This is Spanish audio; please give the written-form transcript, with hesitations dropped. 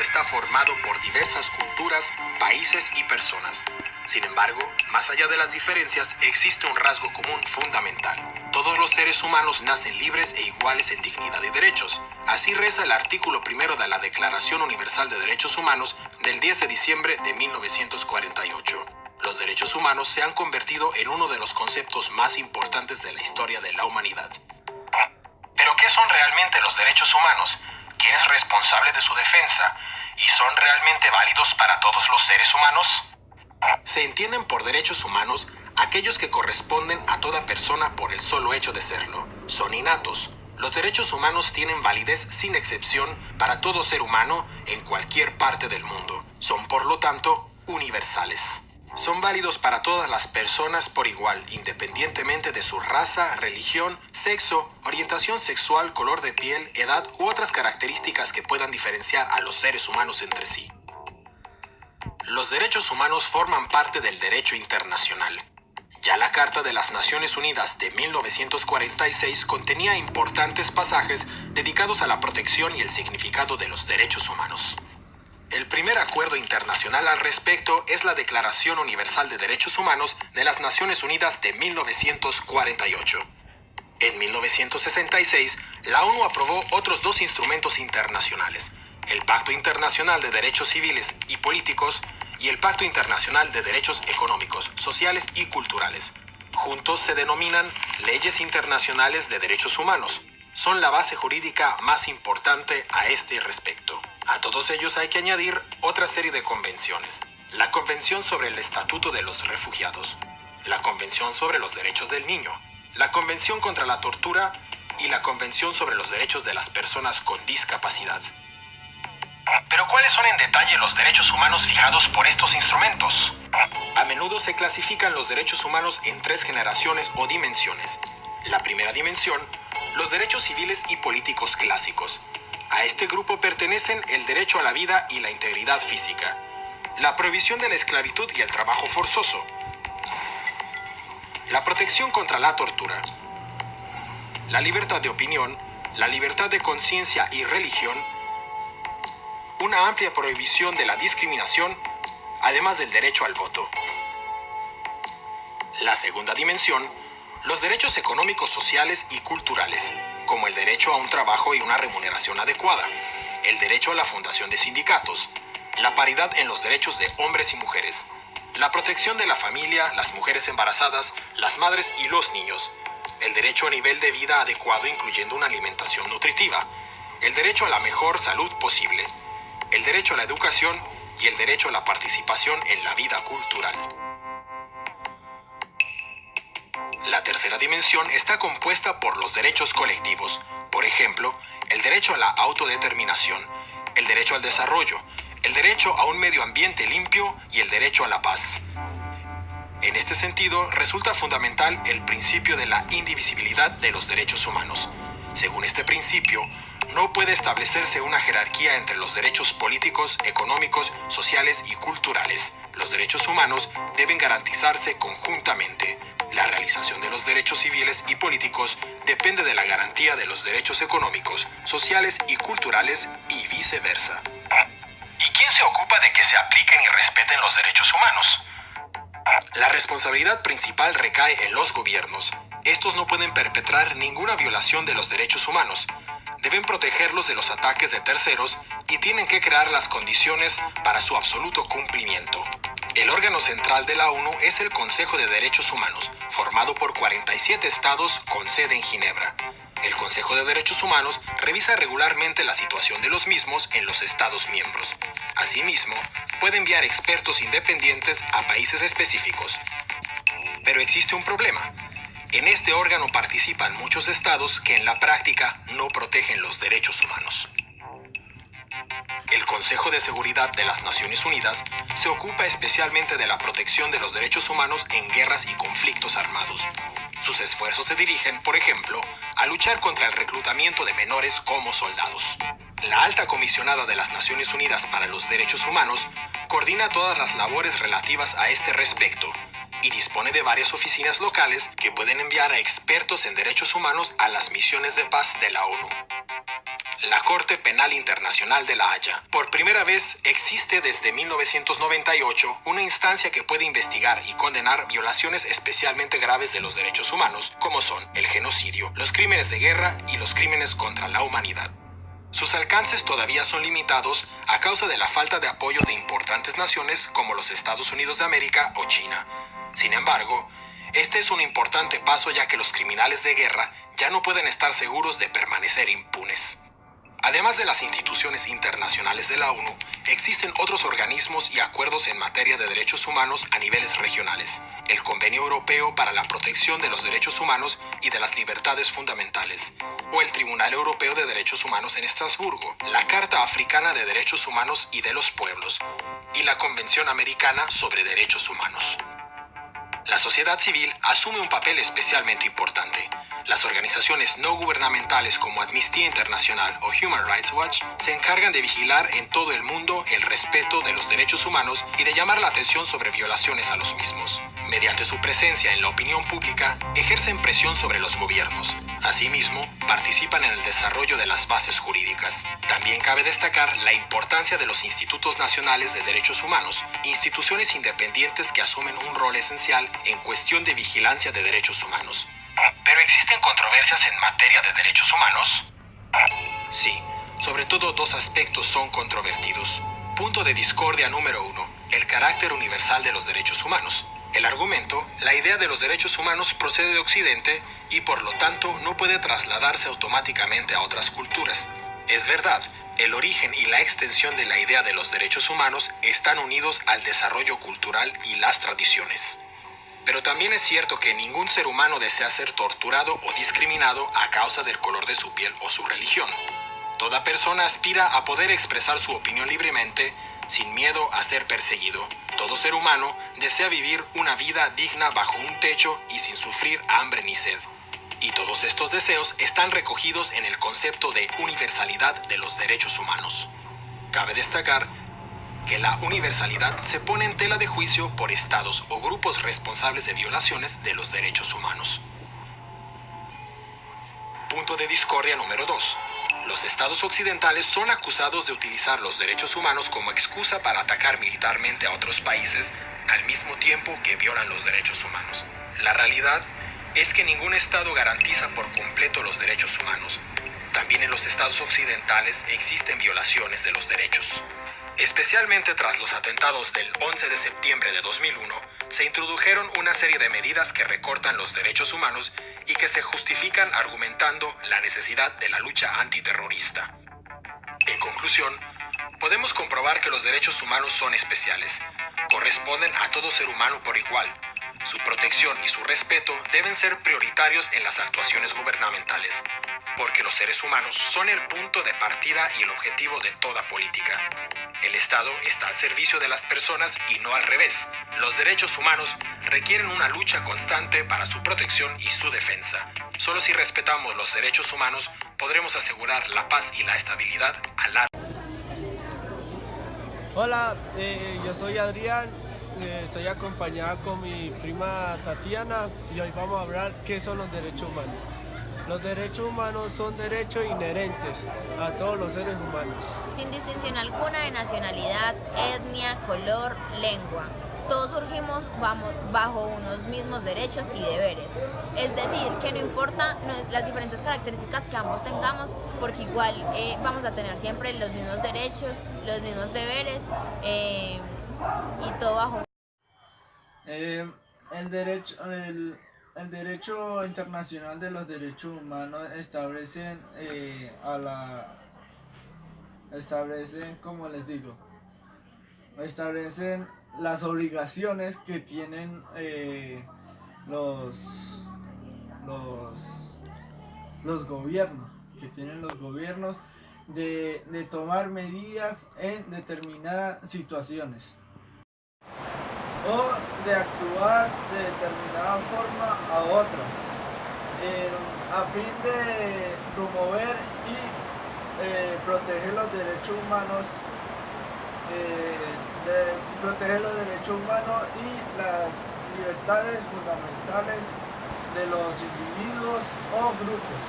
está formado por diversas culturas, países y personas. Sin embargo, más allá de las diferencias, existe un rasgo común fundamental. Todos los seres humanos nacen libres e iguales en dignidad y derechos. Así reza el artículo primero de la Declaración Universal de Derechos Humanos del 10 de diciembre de 1948. Los derechos humanos se han convertido en uno de los conceptos más importantes de la historia de la humanidad. ¿Pero qué son realmente los derechos humanos? ¿Quién es responsable de su defensa? ¿Y son realmente válidos para todos los seres humanos? Se entienden por derechos humanos aquellos que corresponden a toda persona por el solo hecho de serlo. Son innatos. Los derechos humanos tienen validez sin excepción para todo ser humano en cualquier parte del mundo. Son, por lo tanto, universales. Son válidos para todas las personas por igual, independientemente de su raza, religión, sexo, orientación sexual, color de piel, edad u otras características que puedan diferenciar a los seres humanos entre sí. Los derechos humanos forman parte del derecho internacional. Ya la Carta de las Naciones Unidas de 1946 contenía importantes pasajes dedicados a la protección y el significado de los derechos humanos. El primer acuerdo internacional al respecto es la Declaración Universal de Derechos Humanos de las Naciones Unidas de 1948. En 1966, la ONU aprobó otros dos instrumentos internacionales, el Pacto Internacional de Derechos Civiles y Políticos y el Pacto Internacional de Derechos Económicos, Sociales y Culturales. Juntos se denominan Leyes Internacionales de Derechos Humanos. Son la base jurídica más importante a este respecto. A todos ellos hay que añadir otra serie de convenciones. La Convención sobre el Estatuto de los Refugiados, la Convención sobre los Derechos del Niño, la Convención contra la Tortura y la Convención sobre los Derechos de las Personas con Discapacidad. ¿Pero cuáles son en detalle los derechos humanos fijados por estos instrumentos? A menudo se clasifican los derechos humanos en tres generaciones o dimensiones. La primera dimensión, los derechos civiles y políticos clásicos. A este grupo pertenecen el derecho a la vida y la integridad física, la prohibición de la esclavitud y el trabajo forzoso, la protección contra la tortura, la libertad de opinión, la libertad de conciencia y religión, una amplia prohibición de la discriminación, además del derecho al voto. La segunda dimensión, los derechos económicos, sociales y culturales, como el derecho a un trabajo y una remuneración adecuada, el derecho a la fundación de sindicatos, la paridad en los derechos de hombres y mujeres, la protección de la familia, las mujeres embarazadas, las madres y los niños, el derecho a nivel de vida adecuado incluyendo una alimentación nutritiva, el derecho a la mejor salud posible, el derecho a la educación y el derecho a la participación en la vida cultural. La tercera dimensión está compuesta por los derechos colectivos, por ejemplo, el derecho a la autodeterminación, el derecho al desarrollo, el derecho a un medio ambiente limpio y el derecho a la paz. En este sentido, resulta fundamental el principio de la indivisibilidad de los derechos humanos. Según este principio, no puede establecerse una jerarquía entre los derechos políticos, económicos, sociales y culturales. Los derechos humanos deben garantizarse conjuntamente. La realización de los derechos civiles y políticos depende de la garantía de los derechos económicos, sociales y culturales y viceversa. ¿Y quién se ocupa de que se apliquen y respeten los derechos humanos? La responsabilidad principal recae en los gobiernos. Estos no pueden perpetrar ninguna violación de los derechos humanos. Deben protegerlos de los ataques de terceros y tienen que crear las condiciones para su absoluto cumplimiento. El órgano central de la ONU es el Consejo de Derechos Humanos, formado por 47 estados con sede en Ginebra. El Consejo de Derechos Humanos revisa regularmente la situación de los mismos en los estados miembros. Asimismo, puede enviar expertos independientes a países específicos. Pero existe un problema. En este órgano participan muchos estados que en la práctica no protegen los derechos humanos. El Consejo de Seguridad de las Naciones Unidas se ocupa especialmente de la protección de los derechos humanos en guerras y conflictos armados. Sus esfuerzos se dirigen, por ejemplo, a luchar contra el reclutamiento de menores como soldados. La Alta Comisionada de las Naciones Unidas para los Derechos Humanos coordina todas las labores relativas a este respecto y dispone de varias oficinas locales que pueden enviar a expertos en derechos humanos a las misiones de paz de la ONU. La Corte Penal Internacional de La Haya. Por primera vez existe desde 1998 una instancia que puede investigar y condenar violaciones especialmente graves de los derechos humanos, como son el genocidio, los crímenes de guerra y los crímenes contra la humanidad. Sus alcances todavía son limitados a causa de la falta de apoyo de importantes naciones como los Estados Unidos de América o China. Sin embargo, este es un importante paso ya que los criminales de guerra ya no pueden estar seguros de permanecer impunes. Además de las instituciones internacionales de la ONU, existen otros organismos y acuerdos en materia de derechos humanos a niveles regionales. El Convenio Europeo para la Protección de los Derechos Humanos y de las Libertades Fundamentales, o el Tribunal Europeo de Derechos Humanos en Estrasburgo, la Carta Africana de Derechos Humanos y de los Pueblos, y la Convención Americana sobre Derechos Humanos. La sociedad civil asume un papel especialmente importante. Las organizaciones no gubernamentales como Amnistía Internacional o Human Rights Watch se encargan de vigilar en todo el mundo el respeto de los derechos humanos y de llamar la atención sobre violaciones a los mismos. Mediante su presencia en la opinión pública, ejercen presión sobre los gobiernos. Asimismo, participan en el desarrollo de las bases jurídicas. También cabe destacar la importancia de los institutos nacionales de derechos humanos, instituciones independientes que asumen un rol esencial en cuestión de vigilancia de derechos humanos. ¿Pero existen controversias en materia de derechos humanos? Sí, sobre todo dos aspectos son controvertidos. Punto de discordia número 1, el carácter universal de los derechos humanos. El argumento, la idea de los derechos humanos procede de Occidente y por lo tanto no puede trasladarse automáticamente a otras culturas. Es verdad, el origen y la extensión de la idea de los derechos humanos están unidos al desarrollo cultural y las tradiciones. Pero también es cierto que ningún ser humano desea ser torturado o discriminado a causa del color de su piel o su religión. Toda persona aspira a poder expresar su opinión libremente, sin miedo a ser perseguido. Todo ser humano desea vivir una vida digna bajo un techo y sin sufrir hambre ni sed. Y todos estos deseos están recogidos en el concepto de universalidad de los derechos humanos. Cabe destacar que la universalidad se pone en tela de juicio por estados o grupos responsables de violaciones de los derechos humanos. Punto de discordia número 2. Los estados occidentales son acusados de utilizar los derechos humanos como excusa para atacar militarmente a otros países al mismo tiempo que violan los derechos humanos. La realidad es que ningún estado garantiza por completo los derechos humanos. También en los estados occidentales existen violaciones de los derechos. Especialmente tras los atentados del 11 de septiembre de 2001, se introdujeron una serie de medidas que recortan los derechos humanos y que se justifican argumentando la necesidad de la lucha antiterrorista. En conclusión, podemos comprobar que los derechos humanos son especiales, corresponden a todo ser humano por igual. Su protección y su respeto deben ser prioritarios en las actuaciones gubernamentales, porque los seres humanos son el punto de partida y el objetivo de toda política. El Estado está al servicio de las personas y no al revés. Los derechos humanos requieren una lucha constante para su protección y su defensa. Solo si respetamos los derechos humanos podremos asegurar la paz y la estabilidad a largo. Hola, yo soy Adrián, estoy acompañada con mi prima Tatiana y hoy vamos a hablar qué son los derechos humanos. Los derechos humanos son derechos inherentes a todos los seres humanos. Sin distinción alguna de nacionalidad, etnia, color, lengua. Todos surgimos bajo unos mismos derechos y deberes. Es decir, que no importa las diferentes características que ambos tengamos, porque igual vamos a tener siempre los mismos derechos, los mismos deberes y todo bajo. El derecho internacional de los derechos humanos establecen, como les digo, establecen las obligaciones que tienen los gobiernos de tomar medidas en determinadas situaciones o de actuar de determinada forma a otra, a fin de promover y proteger los derechos humanos, y las libertades fundamentales de los individuos o grupos.